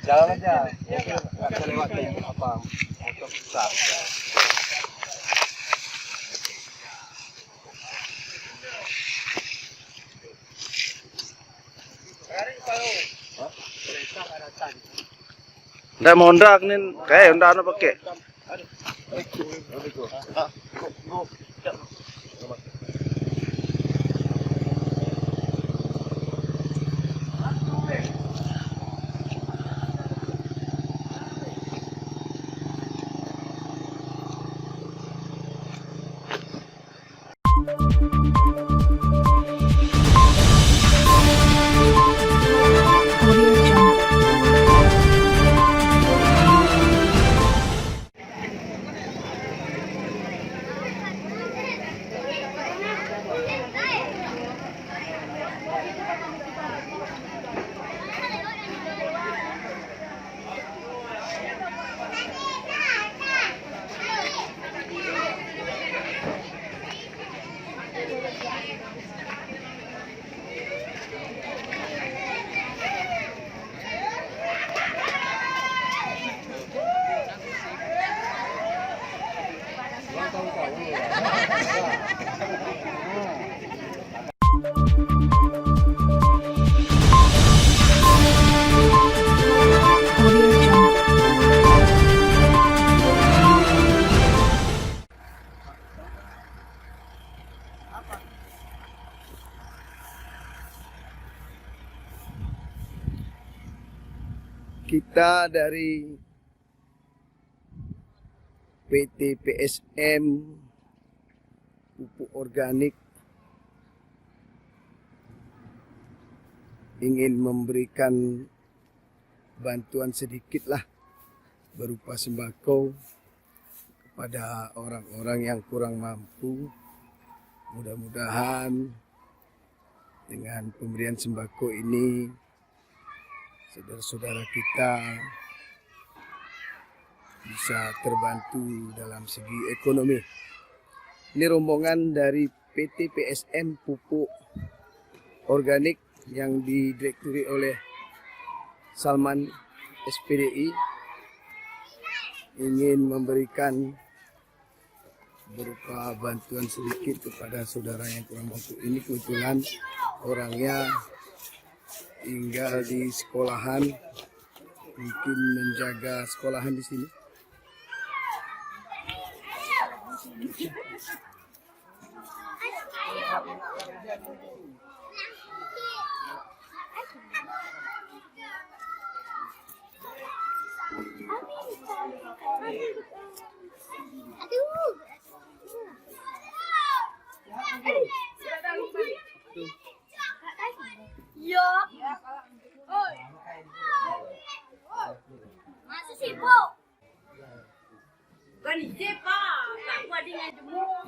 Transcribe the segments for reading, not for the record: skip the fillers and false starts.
Jalan aja. Nggak bisa lewat apa motor besar. Ndak mau ndak nih, kayak ndak ada pakai. Kita dari PT PSM Pupuk Organik ingin memberikan bantuan sedikit lah berupa sembako kepada orang-orang yang kurang mampu. Mudah-mudahan dengan pemberian sembako ini saudara-saudara kita bisa terbantu dalam segi ekonomi. Ini rombongan dari PT PSM Pupuk Organik yang didirekturi oleh Salman SPDI ingin memberikan berupa bantuan sedikit kepada saudara yang kurang mampu. Ini kebetulan orangnya tinggal di sekolahan, mungkin menjaga sekolahan di sini.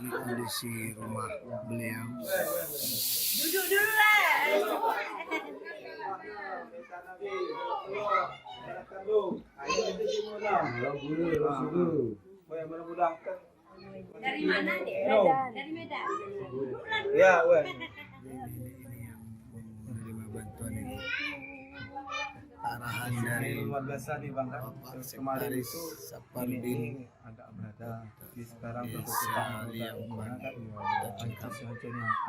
Ini kondisi rumah beliau. Duduk dulu lah. Dari mana deh? Dari Medan. Ya, weh. Ini yang menerima bantuan ini. Arahan dari Bapak Sekretaris Sapardin agak berada di sekarang Desa Liauman.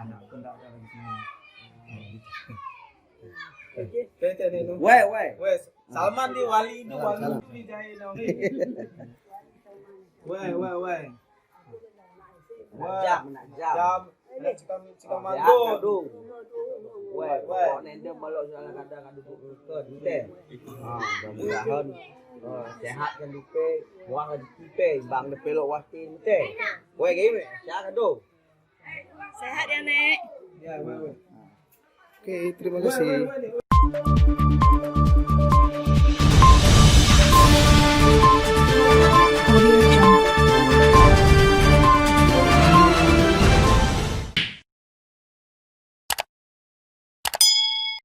anak pun tak ada di sini. Weh, Salman di wali itu wali di jahit ni. Weh. Jam cakap mandu. Weh, nenda balok salah kadang ada ke dute. Mudah-mudahan sehat kan dupe, buang ada tipe, bang de pelok watin te. Weh gini, siapa tu? Sehat ya, Nek. Ya, weh. Oke, terima kasih.